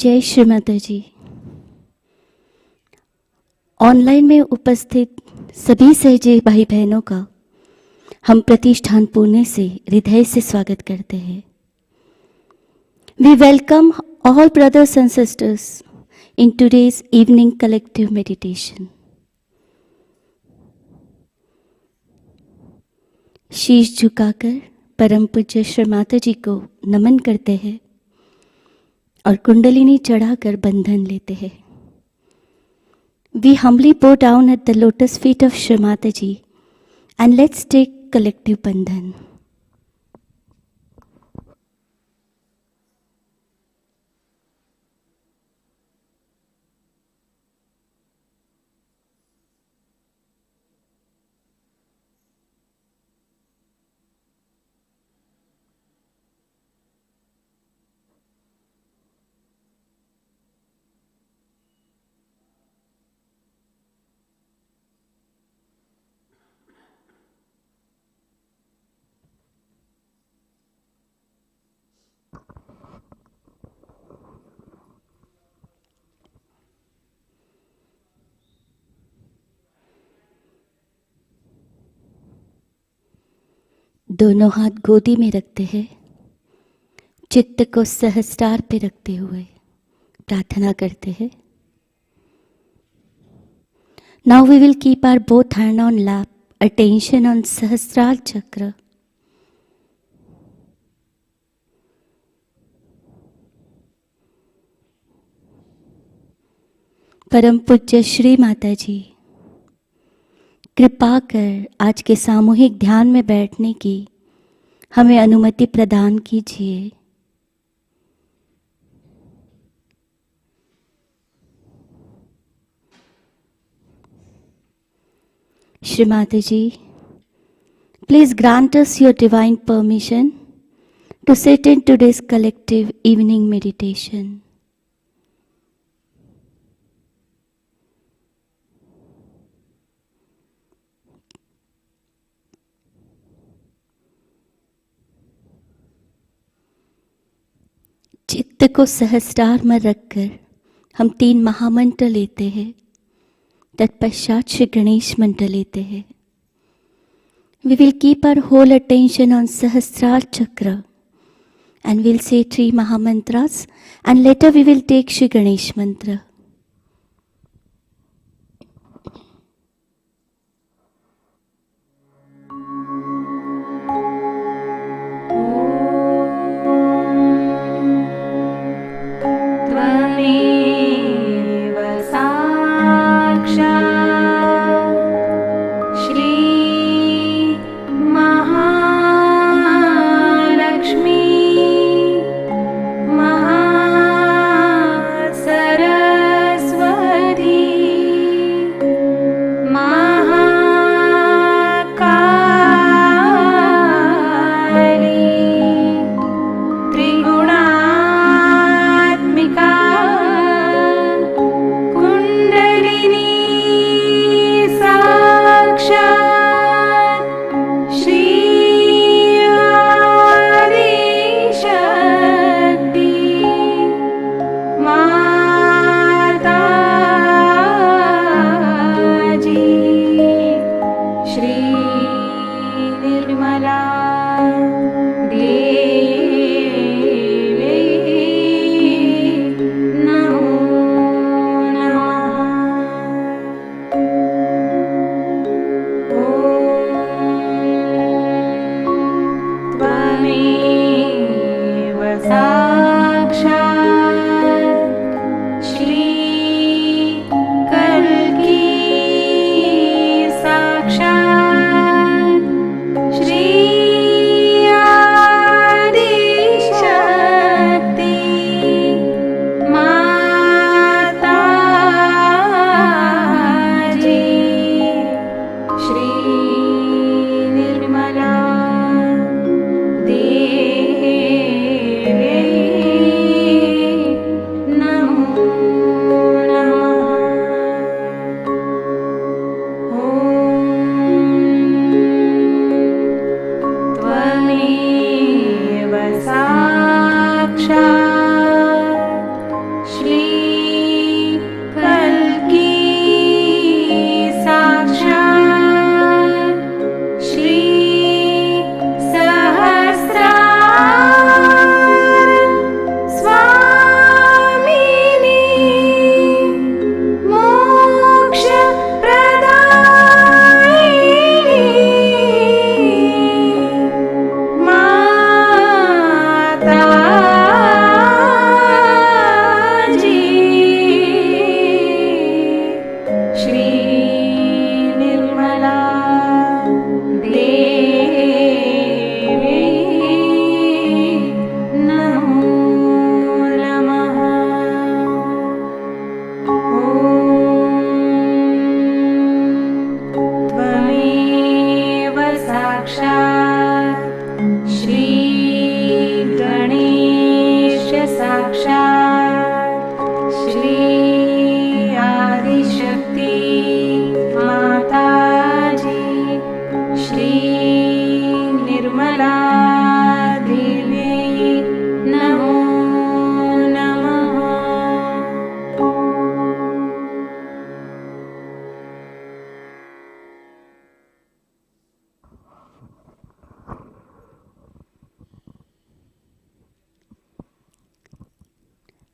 जय श्री माताजी। ऑनलाइन में उपस्थित सभी सहजे भाई बहनों का हम प्रतिष्ठान पुणे से हृदय से स्वागत करते हैं। We welcome all brothers and sisters in today's evening collective meditation. शीश झुकाकर परम पूज्य श्री माताजी को नमन करते हैं और कुंडलिनी चढ़ाकर बंधन लेते हैं। We humbly bow down at the lotus feet of Shri Mataji and let's take collective bandhan. दोनों हाथ गोदी में रखते हैं, चित्त को सहस्त्रार पे रखते हुए प्रार्थना करते हैं। Now we will keep our both hand on lap, attention on सहस्त्रार चक्र. परम पूज्य श्री माताजी, कृपा कर आज के सामूहिक ध्यान में बैठने की हमें अनुमति प्रदान कीजिए। श्री माताजी, please grant us your divine permission to sit in today's collective evening meditation. चित्त को सहस्त्रार में रखकर हम 3 महामंत्र लेते हैं। तत्पश्चात श्री गणेश मंत्र लेते हैं। We will keep our whole attention on सहस्त्रार चक्र and we'll say 3 महामंत्रास and later we will take Shri Ganesh मंत्र.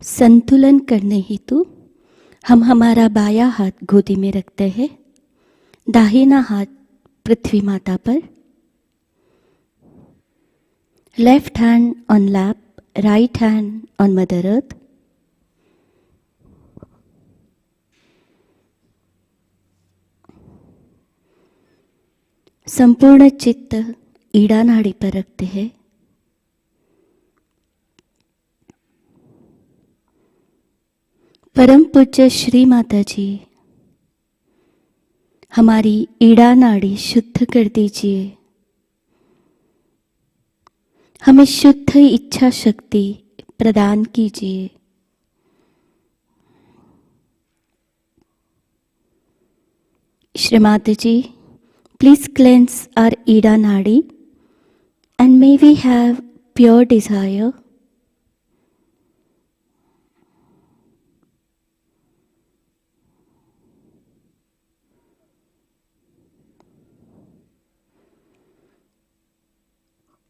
संतुलन करने हेतु हम हमारा बायां हाथ गोदी में रखते हैं, दाहिना हाथ पृथ्वी माता पर, left hand on lap, right hand on mother earth. संपूर्ण चित्त ईड़ा नाड़ी पर रखते हैं। परम पूज्य श्री माताजी, हमारी ईड़ा नाड़ी शुद्ध कर दीजिए। हमें शुद्ध इच्छा शक्ति प्रदान कीजिए। श्री माताजी, please cleanse our ईड़ा नाड़ी and may we have pure desire.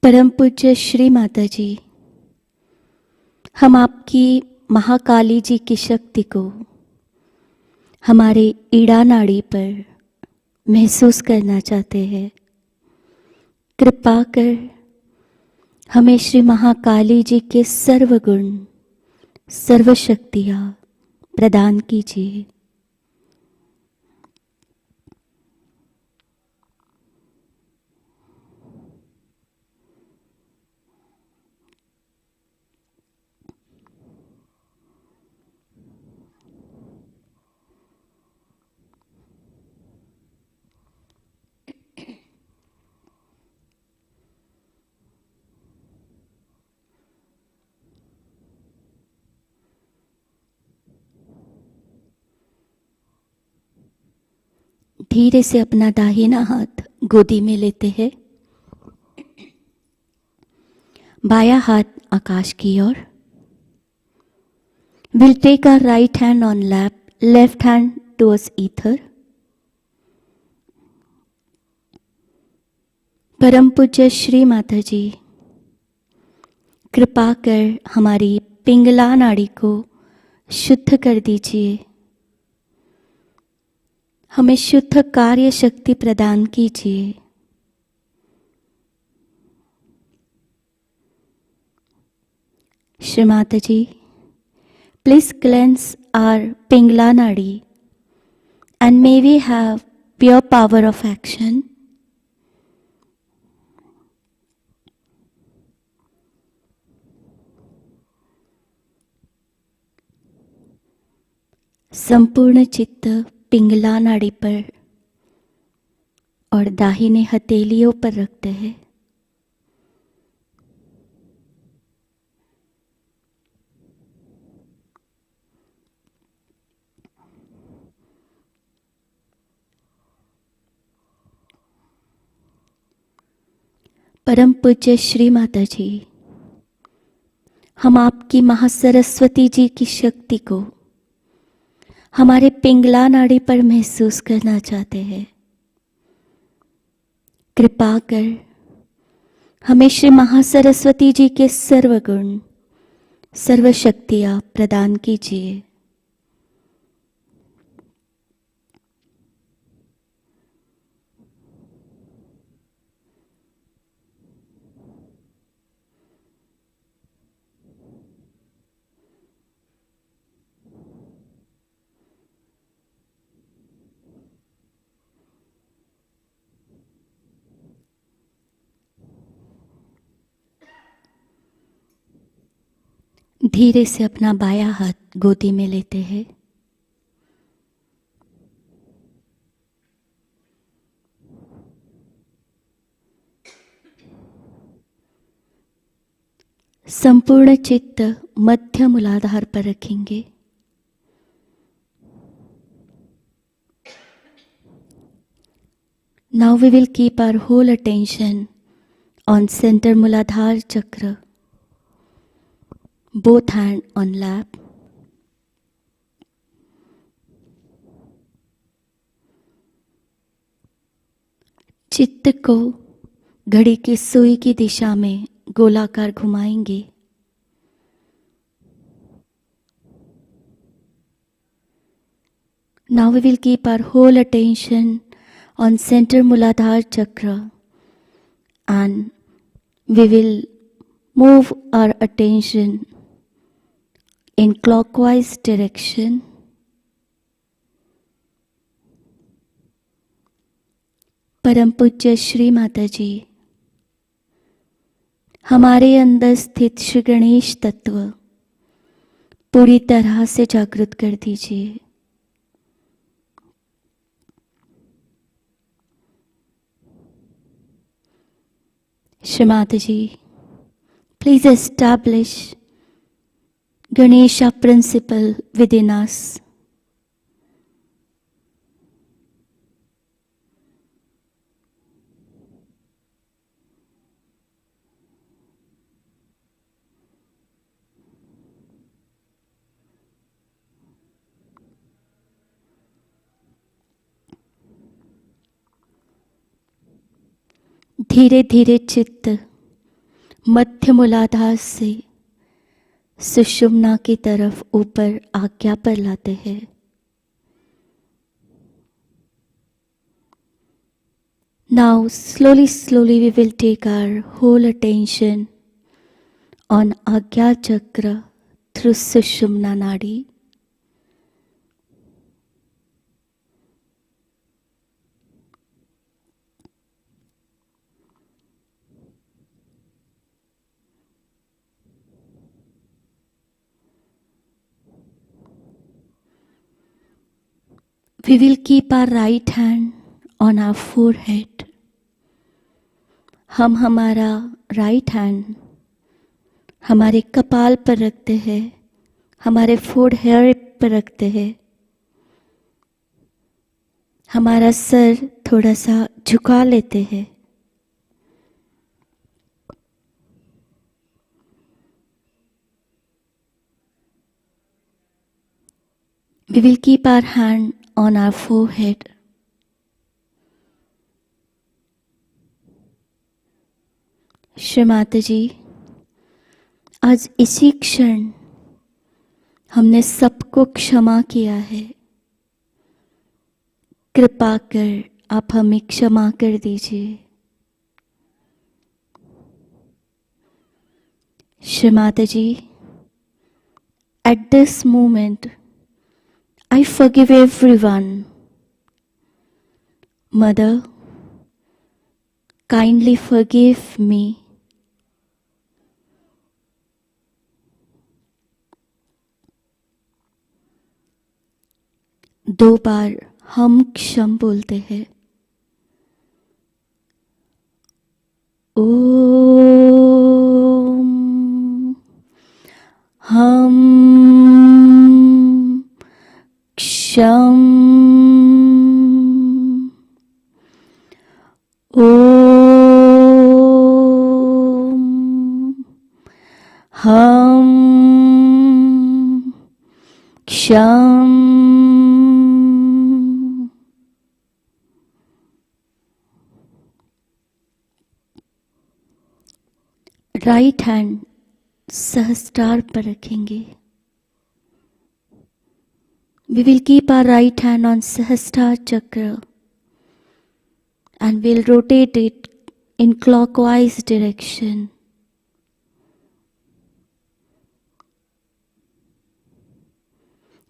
परम पूज्य श्री माताजी, हम आपकी महाकाली जी की शक्ति को हमारे ईड़ा नाड़ी पर महसूस करना चाहते हैं। कृपा कर हमें श्री महाकाली जी के सर्व गुण, सर्व शक्तियाँ प्रदान कीजिए। धीरे से अपना दाहिना हाथ गोदी में लेते हैं, बायां हाथ आकाश की ओर। Will take our right hand on lap, left hand towards ether. परम पूज्य श्री माताजी, कृपा कर हमारी पिंगला नाड़ी को शुद्ध कर दीजिए। हमें शुद्ध कार्य शक्ति प्रदान कीजिए। श्री माताजी, प्लीज क्लेंस आवर पिंगला नाड़ी and may we have pure power of action. संपूर्ण चित्त पिंगला नाड़ी पर और दाहिने हथेलियों पर रखते हैं। परम पूज्य श्री माताजी, हम आपकी महासरस्वती जी की शक्ति को हमारे पिंगला नाड़ी पर महसूस करना चाहते हैं। कृपा कर हमें श्री महासरस्वती जी के सर्व गुण, सर्व शक्तियाँ प्रदान कीजिए। धीरे से अपना बायां हाथ गोदी में लेते हैं। संपूर्ण चित्त मध्य मूलाधार पर रखेंगे। Now we will keep our whole attention on center Muladhara chakra. Both hands on lap. चित्त को घड़ी की सुई की दिशा में गोलाकार घुमाएंगे Now we will keep our whole attention on center Muladhara chakra, and we will move our attention in clockwise direction. परम पूज्य श्री माताजी, हमारे अंदर स्थित श्री गणेश तत्व पूरी तरह से जागृत कर दीजिए। श्री माताजी, please establish Ganesha principle within us. धीरे धीरे चित्त मध्य मूलाधार से सुषुम्ना की तरफ ऊपर आज्ञा पर लाते हैं। Now slowly we will take our whole attention on Agya Chakra through Sushumna Nadi. We will keep our right hand on our forehead. हम हमारा राइट हैंड हमारे कपाल पर रखते हैं, हमारे फोरहेड पर रखते हैं। हमारा सर थोड़ा सा झुका लेते हैं। We will keep our hand on our forehead. Shri माताजी, आज इसी क्षण हमने सबको क्षमा किया है। कृपा कर आप हमें क्षमा कर दीजिए। श्री माताजी, at this moment I forgive everyone. Mother, kindly forgive me. दो बार हम क्षम बोलते हैं। ओम हम क्षम। ओम हम क्षम। राइट हैंड सहस्त्रार पर रखेंगे। We will keep our right hand on Sahasrara chakra and we'll rotate it in clockwise direction.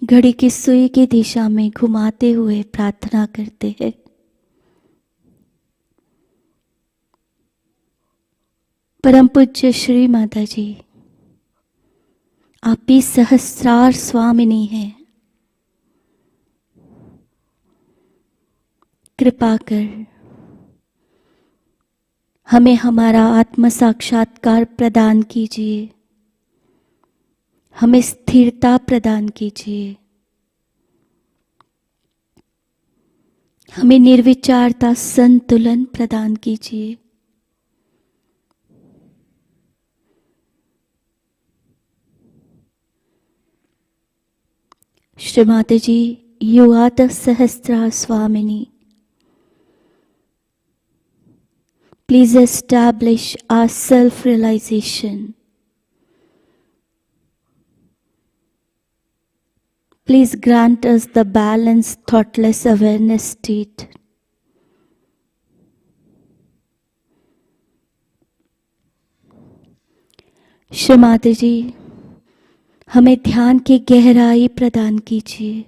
घड़ी की सुई की दिशा में घुमाते हुए प्रार्थना करते हैं। परम पूज्य श्री माताजी, आप ही सहस्रार स्वामिनी हैं। कृपा कर हमें हमारा आत्म साक्षात्कार प्रदान कीजिए, हमें स्थिरता प्रदान कीजिए, हमें निर्विचारता संतुलन प्रदान कीजिए। श्री माताजी, you are the Sahasrara Swamini. Please establish our self-realization. Please grant us the balanced, thoughtless awareness state. Shri माताजी, हमें ध्यान की गहराई प्रदान कीजिए।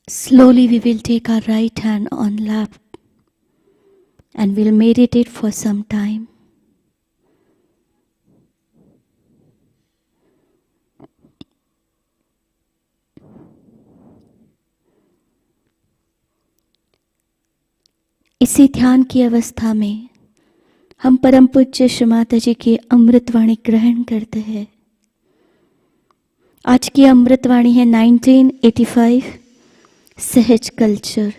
Slowly we will take our right hand on lap and we'll meditate for some time. इसी ध्यान की अवस्था में हम परम पूज्य श्री माताजी की अमृतवाणी ग्रहण करते हैं। आज की अमृतवाणी है 1985 सहज culture.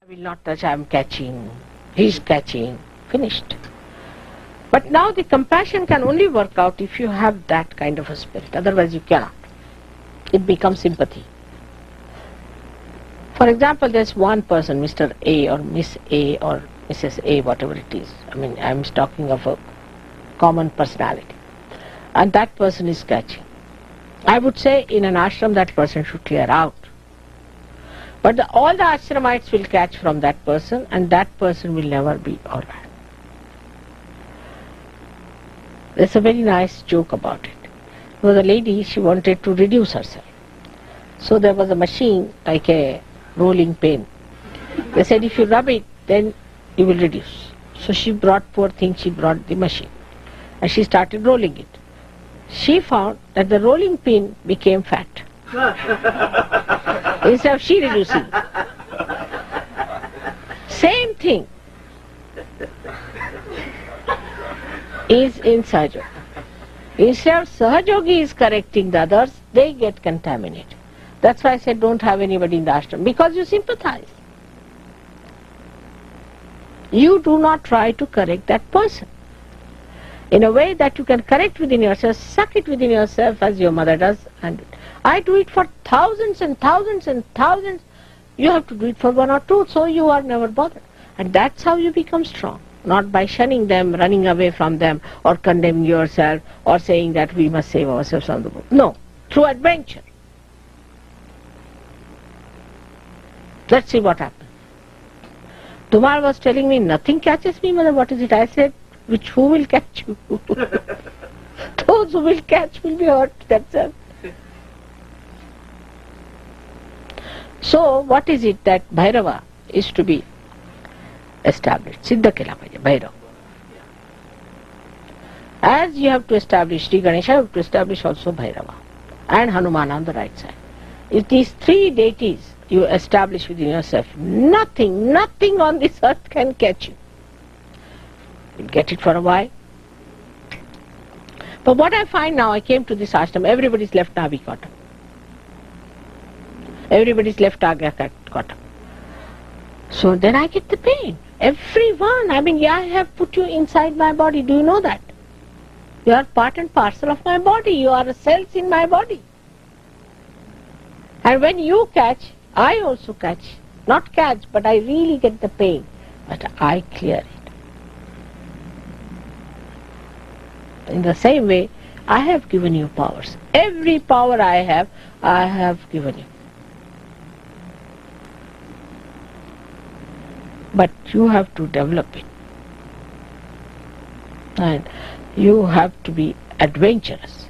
I will not touch, I am catching, he is catching, finished. But now the compassion can only work out if you have that kind of a spirit, otherwise you cannot. It becomes sympathy. For example, there's one person, Mr. A or Miss A or Mrs. A, whatever it is. I mean, I'm talking of a common personality. And that person is catching. I would say in an ashram that person should clear out. But all the ashramites will catch from that person and that person will never be alright. There's a very nice joke about it. There was a lady, she wanted to reduce herself. So there was a machine like a rolling pin. They said if you rub it, then you will reduce. So she brought, poor thing, she brought the machine and she started rolling it. She found that the rolling pin became fat. Instead of she reducing. Same thing is in Sahaja. Instead of Sahajogi is correcting the others, they get contaminated. That's why I said don't have anybody in the ashram, because you sympathize. You do not try to correct that person. In a way that you can correct within yourself, suck it within yourself as your mother does, and I do it for thousands and thousands and thousands. You have to do it for one or two, so you are never bothered. And that's how you become strong. Not by shunning them, running away from them, or condemning yourself, or saying that we must save ourselves from the book. No, through adventure. Let's see what happens. Tumar was telling me, nothing catches me, mother, what is it? I said, who will catch you? Those who will catch will be hurt, that's it. So, what is it that Bhairava is to be established? Siddha kela pahiye, Bhairava. As you have to establish Shri Ganesha, you have to establish also Bhairava and Hanuman on the right side. If these three deities you establish within yourself, nothing on this earth can catch you. You'll get it for a while. But what I find now, I came to this ashram, everybody's left Navikota. Everybody's left Agakota. So then I get the pain. Everyone, I mean, I have put you inside my body, do you know that? You are part and parcel of my body, you are cells in my body. And when you catch, I also catch. Not catch, but I really get the pain. But I clear it. In the same way, I have given you powers. Every power I have given you. But you have to develop it. And you have to be adventurous.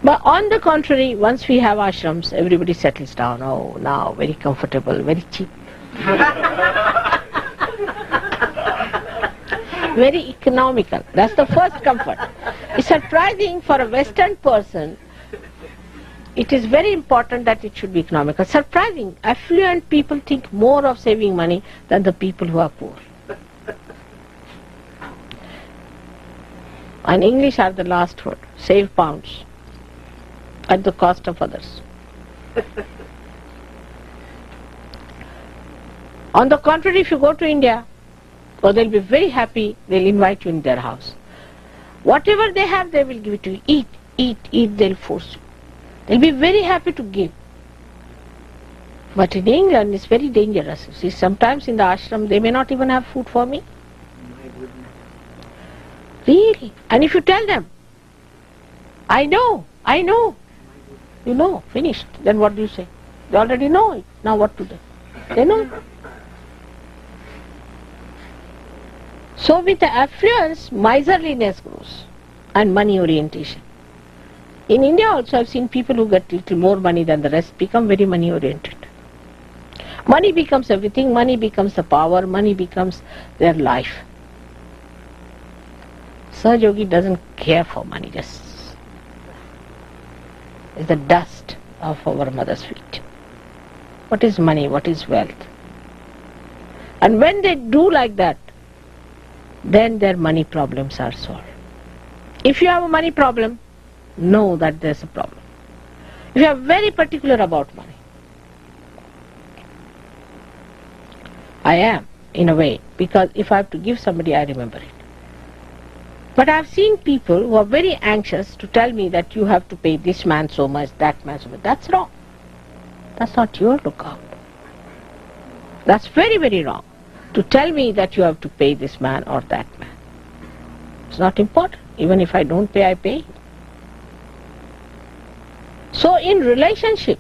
But on the contrary, once we have ashrams, everybody settles down. Oh, now very comfortable, very cheap. Very economical. That's the first comfort. It's surprising for a Western person it is very important that it should be economical. Surprising, affluent people think more of saving money than the people who are poor. And English are the last word. Save pounds at the cost of others. On the contrary, if you go to India, they'll be very happy, they'll invite you in their house. Whatever they have, they will give it to you. Eat, eat, eat, they'll force you. They'll be very happy to give. But in England, it's very dangerous. You see, sometimes in the ashram, they may not even have food for me. Really? And if you tell them, I know, you know, finished, then what do you say? They already know it. Now what to do? They know. So with the affluence, miserliness grows and money orientation. In India also I've seen people who get little more money than the rest become very money oriented. Money becomes everything, money becomes the power, money becomes their life. Sahaja Yogi doesn't care for money, just is the dust of our mother's feet. What is money? What is wealth? And when they do like that, then their money problems are solved. If you have a money problem, know that there's a problem. If you are very particular about money, I am, in a way, because if I have to give somebody, I remember it. But I have seen people who are very anxious to tell me that you have to pay this man so much, that man so much. That's wrong. That's not your lookout. That's very, very wrong. To tell me that you have to pay this man or that man. It's not important. Even if I don't pay, I pay. So in relationship,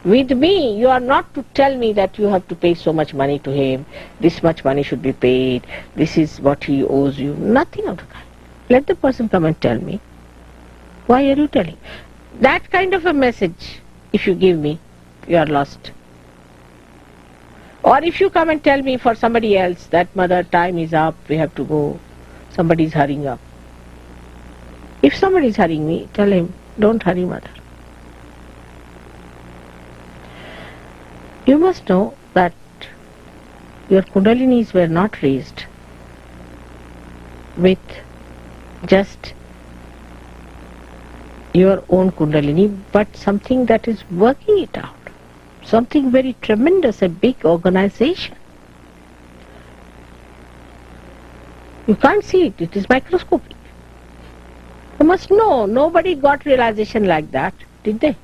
with me, you are not to tell me that you have to pay so much money to him, this much money should be paid, this is what he owes you. Nothing of the kind. Let the person come and tell me. Why are you telling? That kind of a message, if you give me, you are lost. Or if you come and tell me for somebody else that mother, time is up, we have to go, somebody is hurrying up. If somebody is hurrying me, tell him, don't hurry mother. You must know that your kundalinis were not raised with just your own kundalini, but something that is working it out. Something very tremendous, a big organization. You can't see it, it is microscopic. You must know, nobody got realization like that, did they?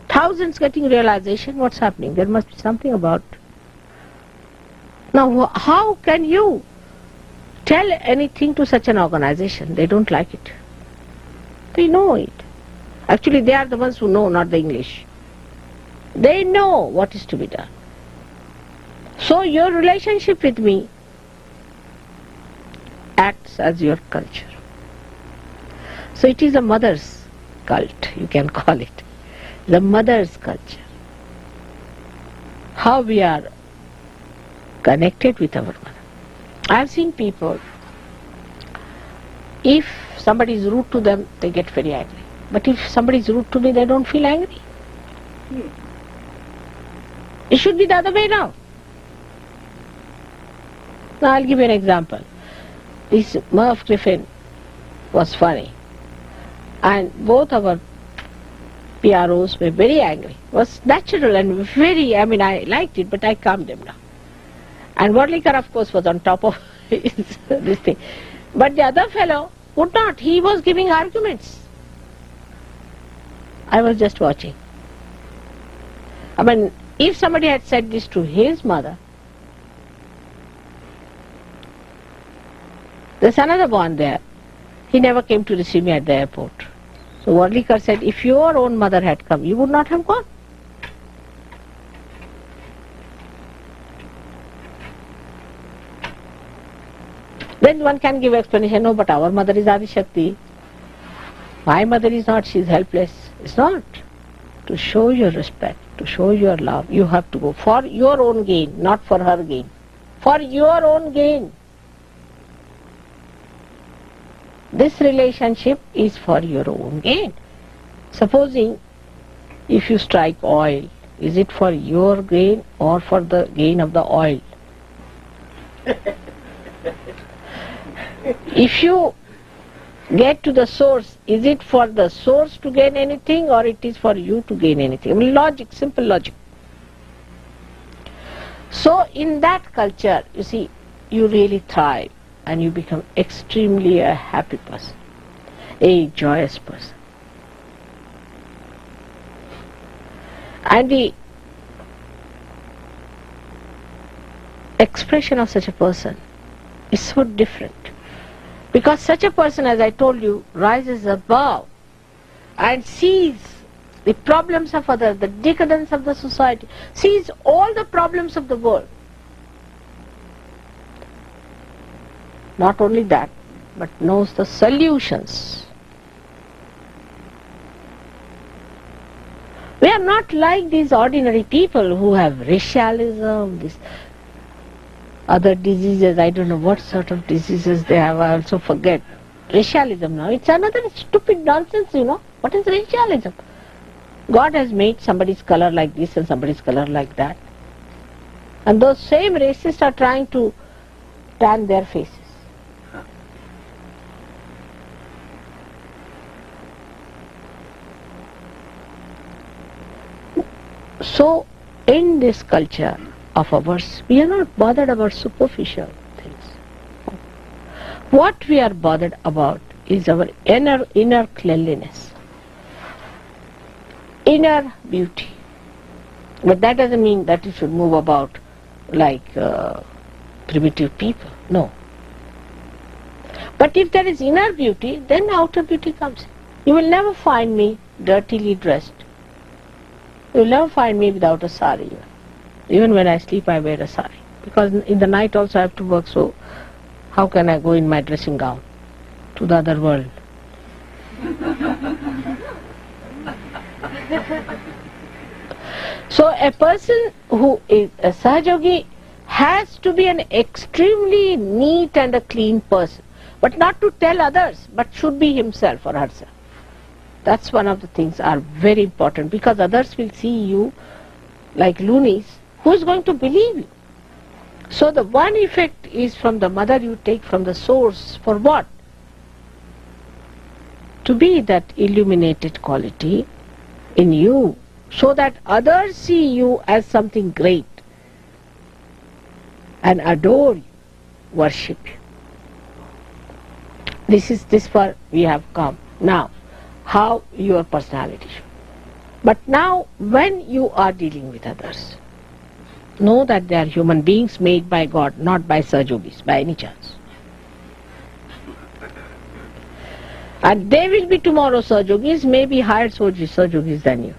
Thousands getting realization, what's happening? There must be something about. Now, how can you tell anything to such an organization? They don't like it. They know it. Actually, they are the ones who know, not the English. They know what is to be done. So your relationship with me acts as your culture. So it is a mother's cult, you can call it. The mother's culture. How we are connected with our mother. I have seen people, if somebody is rude to them, they get very angry. But if somebody is rude to me, they don't feel angry. It should be the other way now. Now I'll give you an example. This Merv Griffin was funny. And both our PROs were very angry. It was natural and very, I liked it, but I calmed them down. And Wadlikar, of course, was on top of this thing. But the other fellow would not. He was giving arguments. I was just watching. If somebody had said this to his mother, there's another one there. He never came to receive me at the airport. So Wadlikar said, if your own mother had come, you would not have gone. Then one can give explanation, no, but our mother is Adi Shakti. My mother is not, she is helpless. It's not. To show your respect, to show your love, you have to go for your own gain, not for her gain. For your own gain. This relationship is for your own gain. Supposing if you strike oil, is it for your gain or for the gain of the oil? If you get to the source, is it for the source to gain anything or it is for you to gain anything? I mean, logic, simple logic. So in that culture, you see, you really thrive and you become extremely a happy person, a joyous person. And the expression of such a person is so different, because such a person, as I told you, rises above and sees the problems of others, the decadence of the society, sees all the problems of the world. Not only that, but knows the solutions. We are not like these ordinary people who have racialism, this other diseases. I don't know what sort of diseases they have, I also forget. Racialism now, it's another stupid nonsense, you know. What is racialism? God has made somebody's color like this and somebody's color like that. And those same racists are trying to tan their faces. So, in this culture of ours, we are not bothered about superficial things. What we are bothered about is our inner cleanliness, inner beauty. But that doesn't mean that you should move about like primitive people. No. But if there is inner beauty, then outer beauty comes in. You will never find me dirtily dressed. You will never find me without a sari. Even when I sleep, I wear a sari. Because in the night also I have to work, so how can I go in my dressing gown to the other world? So a person who is a Sahajogi has to be an extremely neat and a clean person. But not to tell others, but should be himself or herself. That's one of the things are very important, because others will see you like loonies. Who is going to believe you? So the one effect is from the mother you take from the source. For what? To be that illuminated quality in you, so that others see you as something great and adore you, worship you. This far we have come. Now, how your personality should. But now, when you are dealing with others, know that they are human beings made by God, not by Sahajogis, by any chance. And they will be tomorrow Sahajogis, maybe higher Sahajogis than you.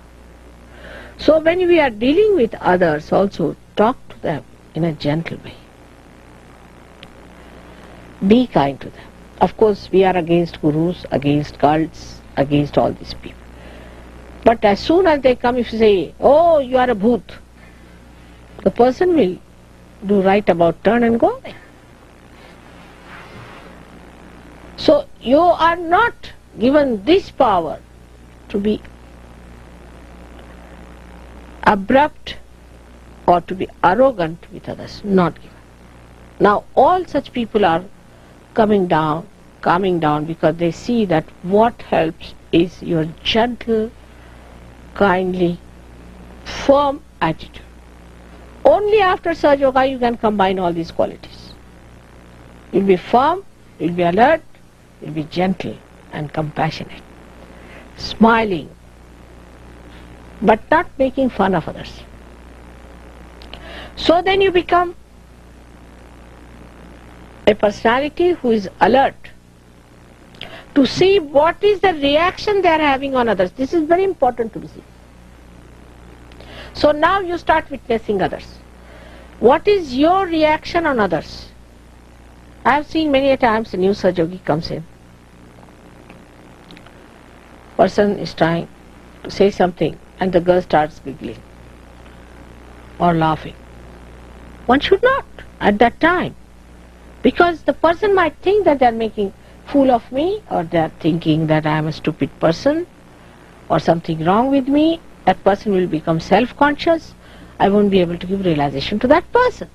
So when we are dealing with others also, talk to them in a gentle way. Be kind to them. Of course, we are against gurus, against cults, against all these people. But as soon as they come, if you say, oh, you are a bhoot, the person will do right about turn and go away. So you are not given this power to be abrupt or to be arrogant with others, not given. Now all such people are calming down, because they see that what helps is your gentle, kindly, firm attitude. Only after Sahaja Yoga you can combine all these qualities. You'll be firm, you'll be alert, you'll be gentle and compassionate, smiling, but not making fun of others. So then you become a personality who is alert to see what is the reaction they are having on others. This is very important to be seen. So now you start witnessing others. What is your reaction on others? I have seen many a times a new Sahajogi comes in. Person is trying to say something and the girl starts giggling or laughing. One should not at that time, because the person might think that they are making fool of me, or they are thinking that I am a stupid person, or something wrong with me, that person will become self-conscious. I won't be able to give realization to that person.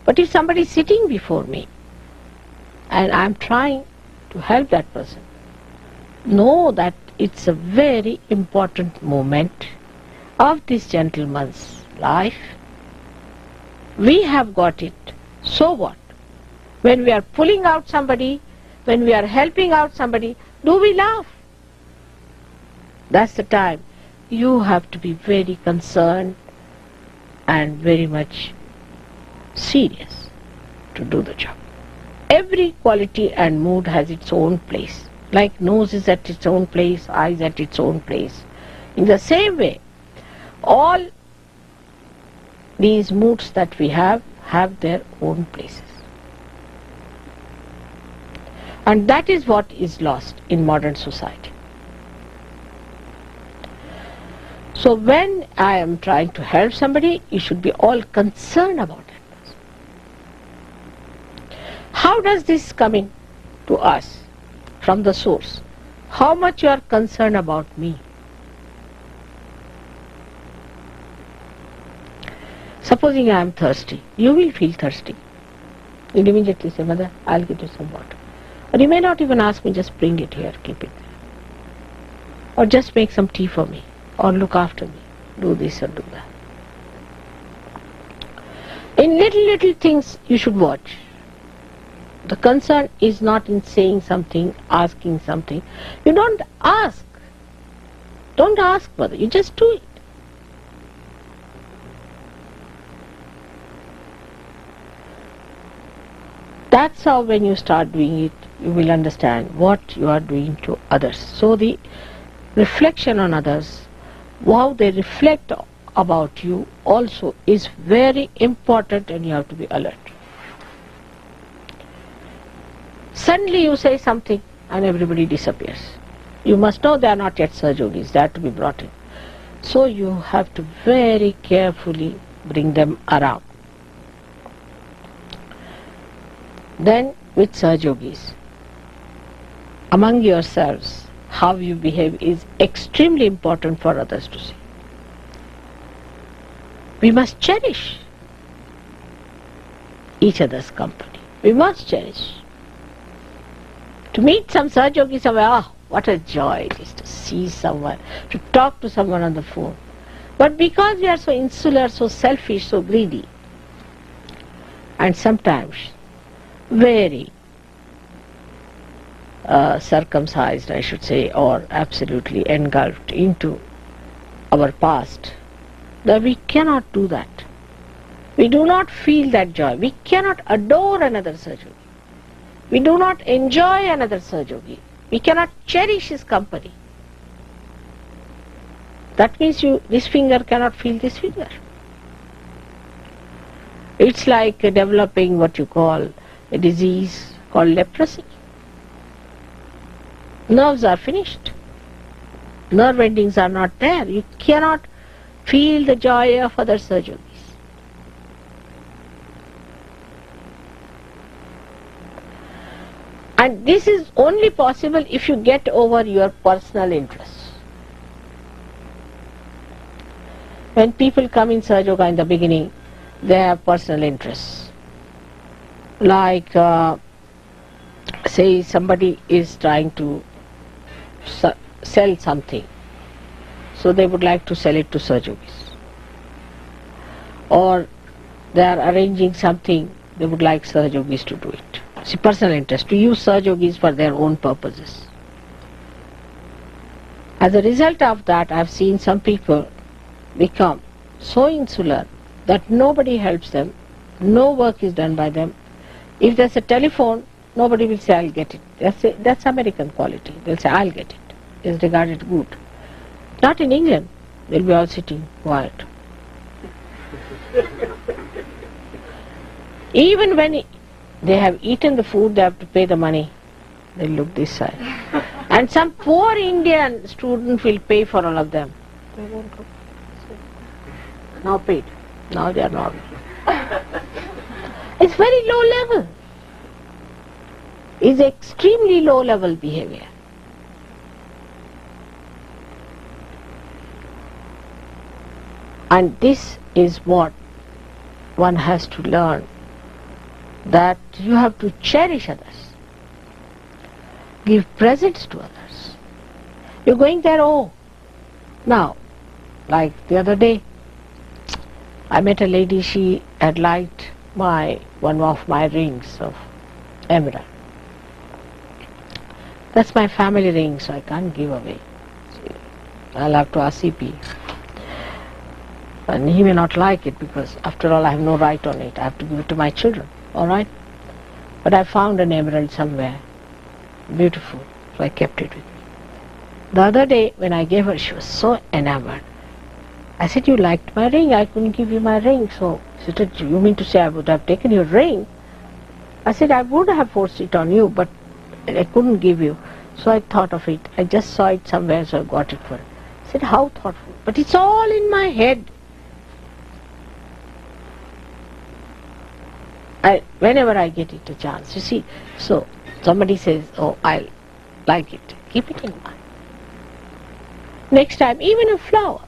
But if somebody is sitting before me and I am trying to help that person, know that it's a very important moment of this gentleman's life. We have got it. So what? When we are pulling out somebody, when we are helping out somebody, do we laugh? That's the time you have to be very concerned and very much serious to do the job. Every quality and mood has its own place. Like nose is at its own place, eyes at its own place. In the same way, all these moods that we have their own places. And that is what is lost in modern society. So when I am trying to help somebody, you should be all concerned about that person. How does this come in to us from the source? How much you are concerned about me? Supposing I am thirsty, you will feel thirsty. You'll immediately say, Mother, I'll get you some water. Or you may not even ask me, just bring it here, keep it there. Or just make some tea for me, or look after me, do this or do that. In little things you should watch. The concern is not in saying something, asking something. You don't ask. Don't ask, Mother, you just do it. That's how when you start doing it, you will understand what you are doing to others. So the reflection on others, how they reflect about you also is very important, and you have to be alert. Suddenly you say something and everybody disappears. You must know they are not yet Sahajogis, they are to be brought in. So you have to very carefully bring them around. Then with Sahajogis, among yourselves, how you behave is extremely important for others to see. We must cherish each other's company. We must cherish. To meet some Sahajogi somewhere, what a joy it is to see someone, to talk to someone on the phone. But because we are so insular, so selfish, so greedy, and sometimes very circumcised, I should say, or absolutely engulfed into our past, that we cannot do that. We do not feel that joy. We cannot adore another Sahajogi. We do not enjoy another Sahajogi. We cannot cherish his company. That means this finger cannot feel this finger. It's like developing what you call a disease called leprosy. Nerves are finished. Nerve endings are not there. You cannot feel the joy of other Sahajogis. And this is only possible if you get over your personal interests. When people come in Sahajoga in the beginning, they have personal interests. Like, say somebody is trying to sell something, so they would like to sell it to Sahajogis. Or they are arranging something, they would like Sahajogis to do it. See, personal interest, to use Sahajogis for their own purposes. As a result of that, I have seen some people become so insular that nobody helps them, no work is done by them. If there's a telephone, nobody will say, I'll get it. That's American quality. They'll say, I'll get it. It's regarded good. Not in England. They'll be all sitting quiet. Even when they have eaten the food, they have to pay the money. They'll look this side. And some poor Indian student will pay for all of them. They won't go. Now paid. Now they are normal. It's very low level. It's extremely low level behavior. And this is what one has to learn, that you have to cherish others, give presents to others. You're going there, now, like the other day, I met a lady, she had liked one of my rings of emerald. That's my family ring, so I can't give away. I'll have to ask CP. And he may not like it, because after all I have no right on it. I have to give it to my children, alright? But I found an emerald somewhere, beautiful, so I kept it with me. The other day when I gave her, she was so enamored. I said, you liked my ring, I couldn't give you my ring. So she said, you mean to say I would have taken your ring? I said, I would have forced it on you, but I couldn't give you. So I thought of it. I just saw it somewhere, so I got it for her. I said, how thoughtful. But it's all in my head. Whenever I get it a chance, you see. So somebody says, I like it. Keep it in mind. Next time, even a flower.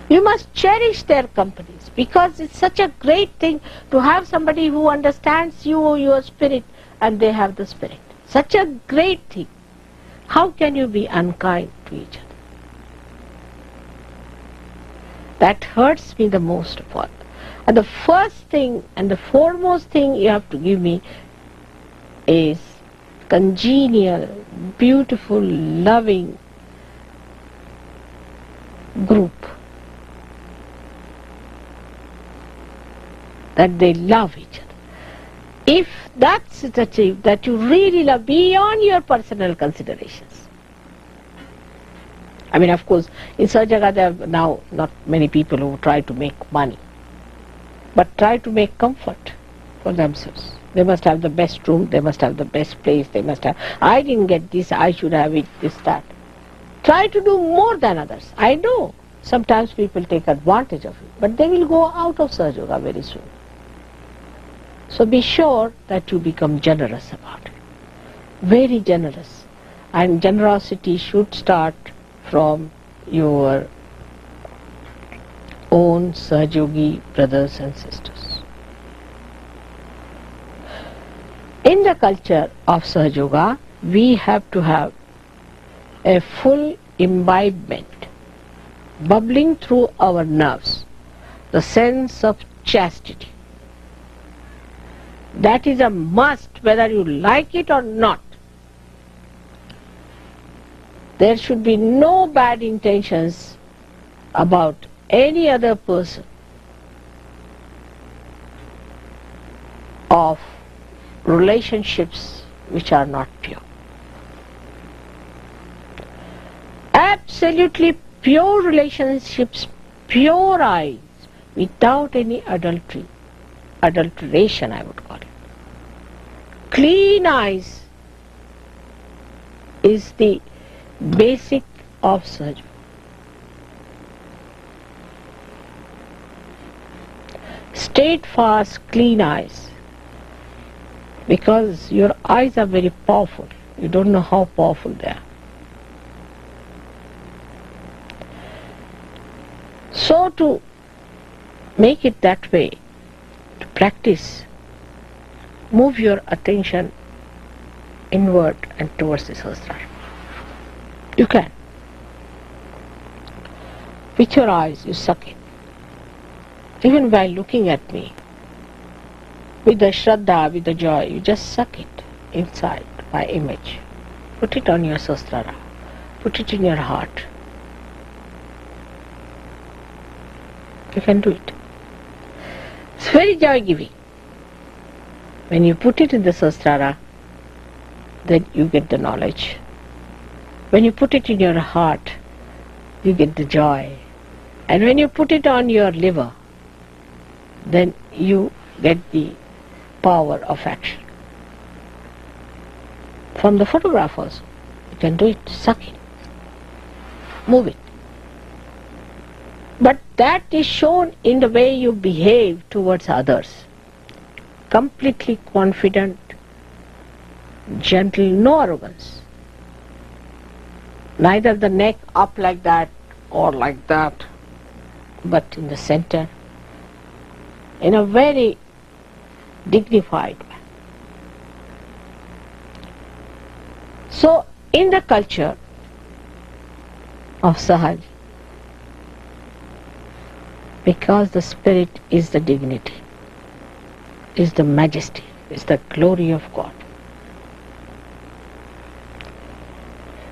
You must cherish their companies, because it's such a great thing to have somebody who understands you, your spirit, and they have the spirit. Such a great thing. How can you be unkind to each other? That hurts me the most of all. And the first thing and the foremost thing you have to give me is congenial, beautiful, loving group. That they love each other. If that's achieved, that you really love beyond your personal considerations. I mean, of course, in Sahaja there are now not many people who try to make money, but try to make comfort for themselves. They must have the best room, they must have the best place, they must have, I didn't get this, I should have it, this, that. Try to do more than others. I know sometimes people take advantage of it, but they will go out of Sahaja very soon. So be sure that you become generous about it. Very generous. And generosity should start from your own Sahajogi brothers and sisters. In the culture of Sahaja, we have to have a full imbibement, bubbling through our nerves, the sense of chastity. That is a must, whether you like it or not. There should be no bad intentions about any other person of relationships which are not pure. Absolutely pure relationships, pure eyes, without any adultery. Adulteration, I would call it. Clean eyes is the basic of Sahaja. Steadfast, clean eyes. Because your eyes are very powerful. You don't know how powerful they are. So to make it that way, to practice, move your attention inward and towards the Sahasrara. You can. With your eyes you suck in. Even while looking at me, with the Shraddha, with the joy, you just suck it inside my image. Put it on your Sahasrara. Put it in your heart. You can do it. It's very joy-giving. When you put it in the Sahasrara, then you get the knowledge. When you put it in your heart, you get the joy. And when you put it on your liver, then you get the power of action. From the photograph also, you can do it, suck it, move it. But that is shown in the way you behave towards others. Completely confident, gentle, no arrogance. Neither the neck up like that, or like that, but in the center, in a very dignified way. So, in the culture of Sahaja, because the spirit is the dignity, is the majesty, is the glory of God,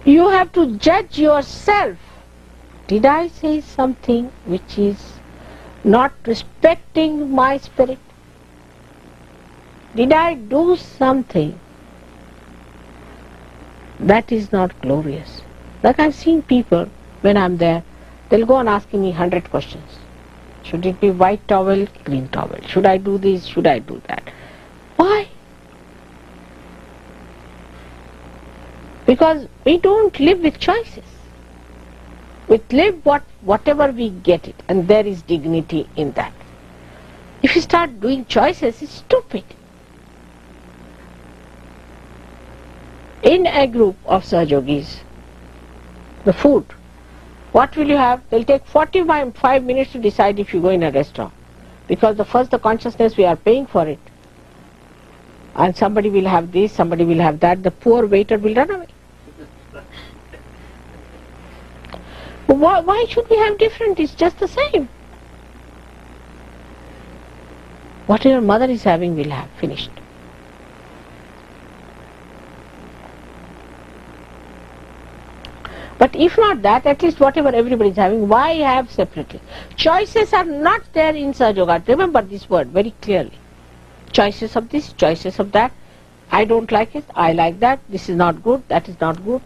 you have to judge yourself. Did I say something which is not respecting my spirit? Did I do something that is not glorious? Like I've seen people, when I'm there, they'll go on asking me 100 questions. Should it be white towel, green towel? Should I do this? Should I do that? Why? Because we don't live with choices. We live whatever we get it, and there is dignity in that. If you start doing choices, it's stupid. In a group of Sahajogis, the food, what will you have? They'll take 45 minutes to decide if you go in a restaurant. Because the consciousness, we are paying for it. And somebody will have this, somebody will have that, the poor waiter will run away. Why should we have different? It's just the same. What your mother is having, we'll have. Finished. But if not that, at least whatever everybody is having, why have separately? Choices are not there in Sahaja Yoga. Remember this word very clearly. Choices of this, choices of that. I don't like it, I like that. This is not good, that is not good.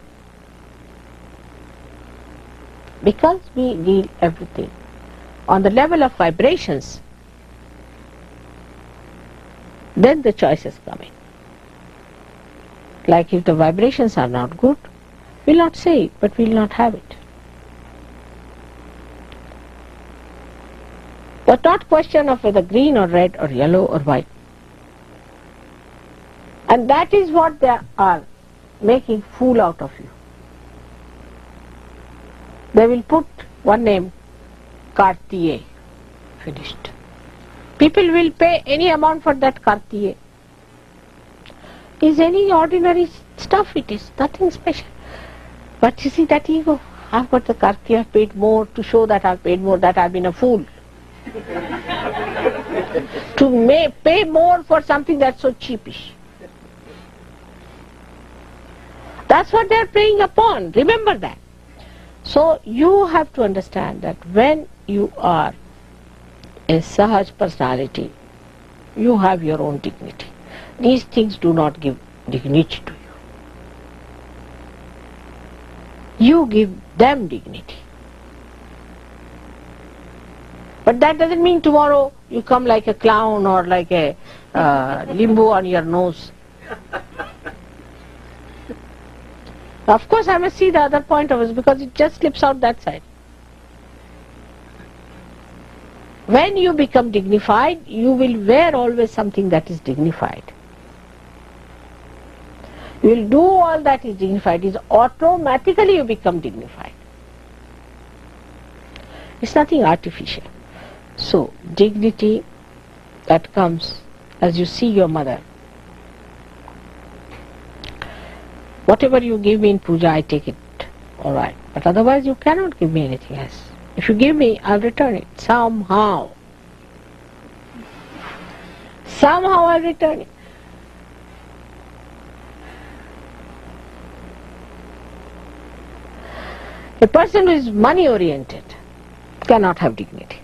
Because we deal everything on the level of vibrations, then the choices come in. Like if the vibrations are not good, we'll not say it, but we'll not have it. But not question of whether green or red or yellow or white. And that is what they are making fool out of you. They will put one name, Kartiye, finished. People will pay any amount for that Kartiye. Is any ordinary stuff, it is nothing special. But you see that ego, I've got the Kartiye, I've paid more to show that I've paid more, that I've been a fool. To pay more for something that's so cheapish. That's what they're preying upon, remember that. So you have to understand that when you are a Sahaj personality, you have your own dignity. These things do not give dignity to you. You give them dignity. But that doesn't mean tomorrow you come like a clown or like a limbo on your nose. Of course I must see the other point of it because it just slips out that side. When you become dignified, you will wear always something that is dignified. You will do all that is dignified. Is automatically you become dignified. It's nothing artificial. So, dignity that comes as you see your mother. Whatever you give me in puja, I take it, alright. But otherwise you cannot give me anything else. If you give me, I'll return it, somehow. Somehow I'll return it. A person who is money oriented cannot have dignity.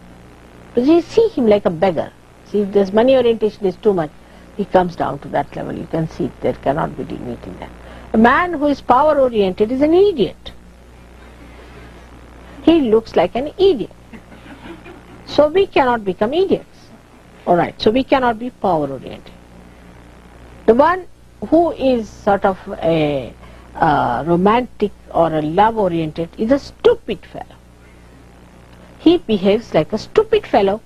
Because you see him like a beggar. See, if this money orientation is too much, he comes down to that level. You can see there cannot be dignity there. A man who is power oriented is an idiot. He looks like an idiot. So we cannot become idiots. Alright, so we cannot be power oriented. The one who is sort of a romantic or a love oriented is a stupid fellow. He behaves like a stupid fellow.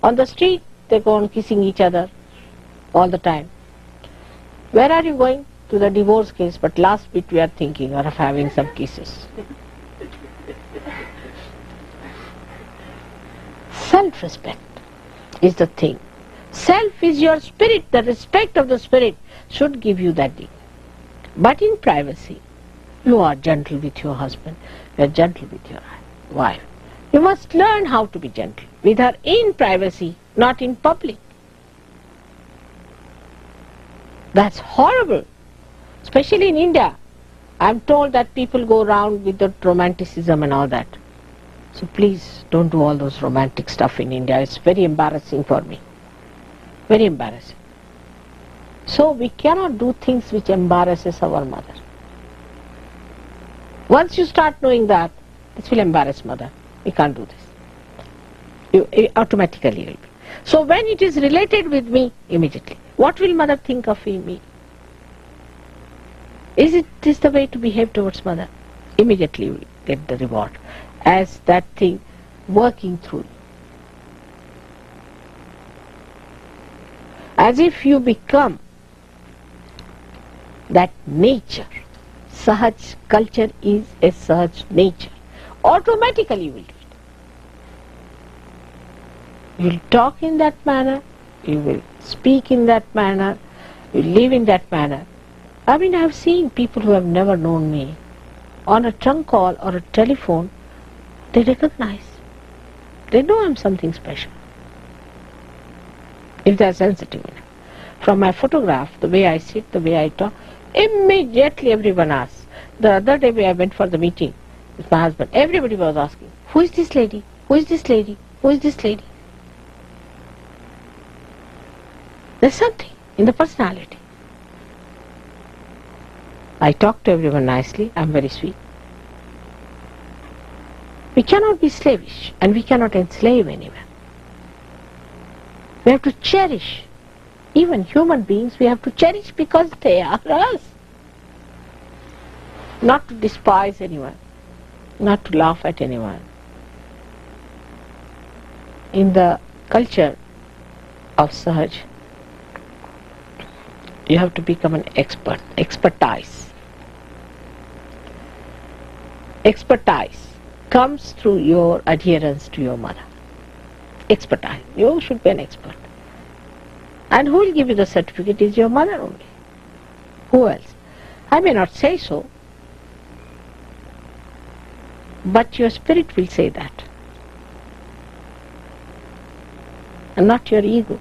On the street they go on kissing each other all the time. Where are you going? To the divorce case, but last bit we are thinking of having some kisses. Self-respect is the thing. Self is your spirit. The respect of the spirit should give you that dignity. But in privacy, you are gentle with your husband, you are gentle with your wife. You must learn how to be gentle with her in privacy, not in public. That's horrible. Especially in India. I'm told that people go around with the romanticism and all that. So please don't do all those romantic stuff in India. It's very embarrassing for me. Very embarrassing. So we cannot do things which embarrasses our mother. Once you start knowing that, this will embarrass mother. We can't do this. You automatically will be. So when it is related with me, immediately, what will mother think of me? Is this the way to behave towards mother? Immediately you will get the reward as that thing working through you. As if you become that nature. Sahaj culture is a Sahaj nature. Automatically you will do it. You will talk in that manner, you will speak in that manner, you live in that manner. I mean, I have seen people who have never known me. On a trunk call or a telephone, they recognize. They know I'm something special. If they are sensitive enough. From my photograph, the way I sit, the way I talk, immediately everyone asks. The other day when I went for the meeting with my husband, everybody was asking, who is this lady? Who is this lady? Who is this lady? There's something in the personality. I talk to everyone nicely, I'm very sweet. We cannot be slavish and we cannot enslave anyone. We have to cherish. Even human beings we have to cherish because they are us. Not to despise anyone, not to laugh at anyone. In the culture of Sahaj, you have to become an expert, expertise. Expertise comes through your adherence to your mother. Expertise. You should be an expert. And who will give you the certificate is your mother only. Who else? I may not say so, but your spirit will say that. And not your ego.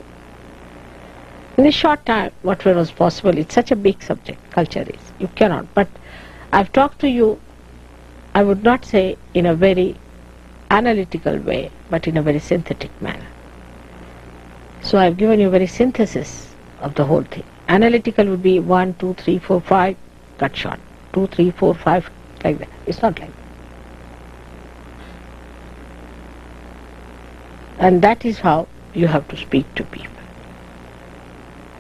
In this short time, whatever was possible, it's such a big subject, culture is. You cannot. But I've talked to you, I would not say in a very analytical way, but in a very synthetic manner. So I've given you a very synthesis of the whole thing. Analytical would be 1, 2, 3, 4, 5, cut short. 2, 3, 4, 5, like that. It's not like that. And that is how you have to speak to people.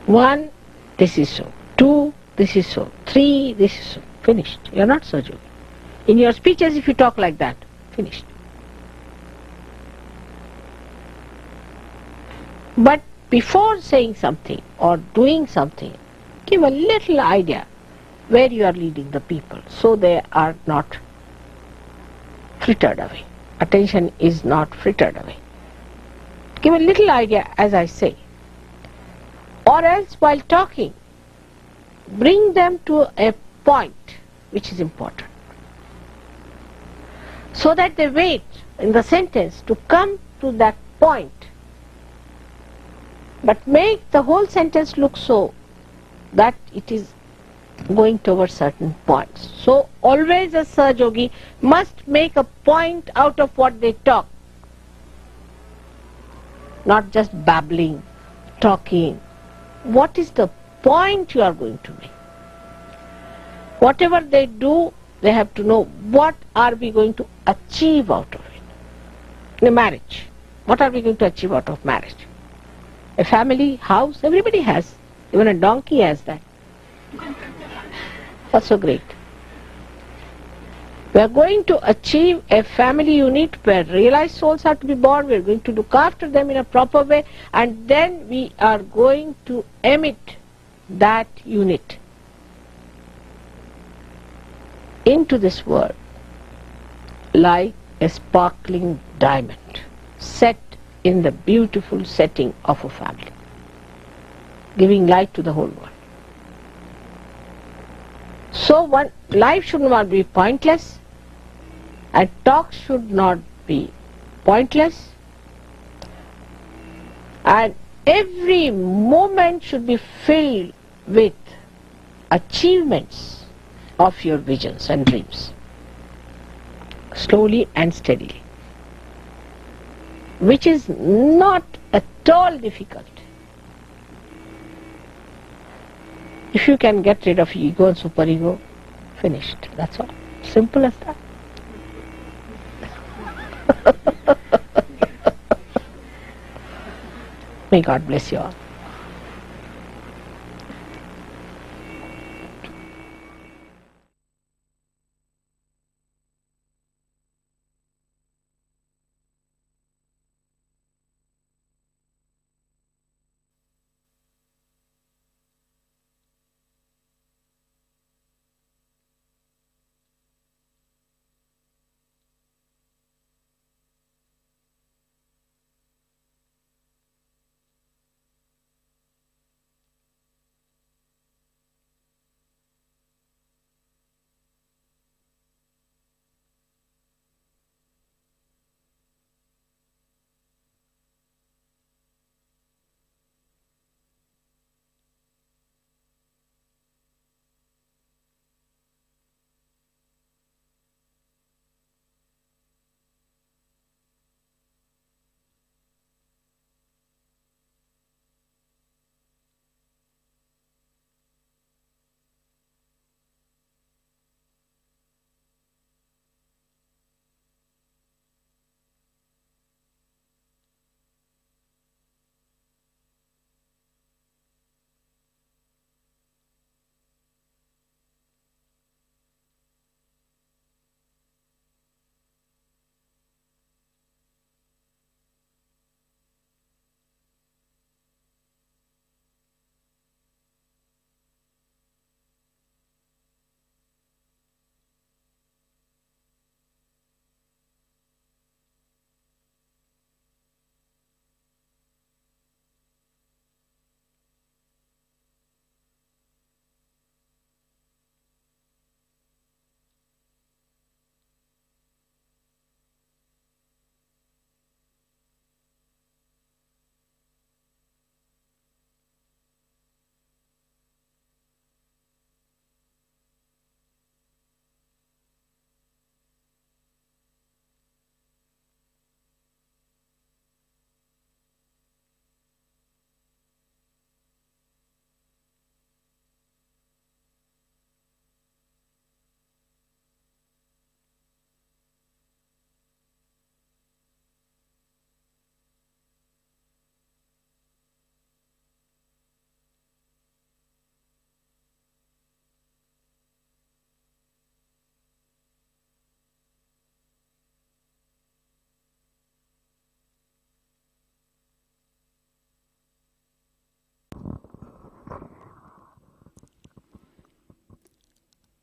1, this is so. 2, this is so. 3, this is so. Finished. You're not Sahaja. In your speeches, if you talk like that, finished. But before saying something or doing something, give a little idea where you are leading the people so they are not frittered away. Attention is not frittered away. Give a little idea as I say. Or else while talking, bring them to a point which is important. So that they wait in the sentence to come to that point. But make the whole sentence look so that it is going towards certain points. So always a Sahajogi must make a point out of what they talk. Not just babbling, talking. What is the point you are going to make? Whatever they do, they have to know what are we going to achieve out of it. In a marriage, what are we going to achieve out of marriage? A family, house, everybody has. Even a donkey has that. What's so great? We are going to achieve a family unit where realized souls are to be born. We are going to look after them in a proper way, and then we are going to emit that unit into this world like a sparkling diamond set in the beautiful setting of a family, giving light to the whole world. So life should not be pointless, and talk should not be pointless, and every moment should be filled with achievements of your visions and dreams, slowly and steadily, which is not at all difficult. If you can get rid of ego and superego, finished. That's all. Simple as that. May God bless you all.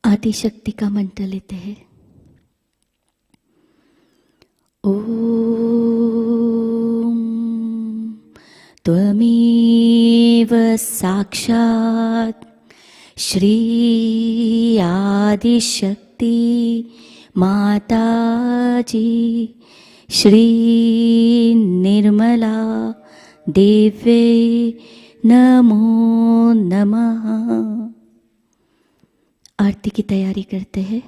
आदि शक्ति का मंत्र लेते हैं। ओम त्वमेव साक्षात् श्री आदि शक्ति माताजी श्री निर्मला देवे नमो नमः। आरती की तैयारी करते हैं।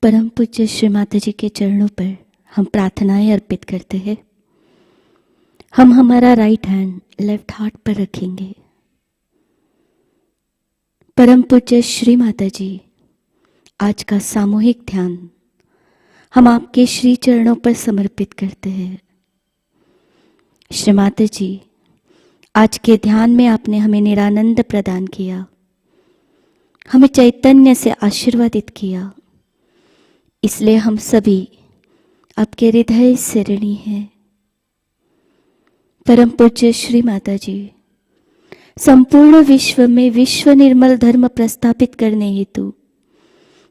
परम पूज्य श्री माताजी के चरणों पर हम प्रार्थनाएं अर्पित करते हैं। हम हमारा राइट हैंड लेफ्ट हार्ट पर रखेंगे। परम पूज्य श्री माताजी, आज का सामूहिक ध्यान हम आपके श्री चरणों पर समर्पित करते हैं। श्री माताजी, आज के ध्यान में आपने हमें निरानंद प्रदान किया, हमें चैतन्य से आशीर्वादित किया, इसलिए हम सभी आपके हृदय से ऋणी हैं। परम पूज्य श्री माताजी, संपूर्ण विश्व में विश्व निर्मल धर्म प्रस्थापित करने हेतु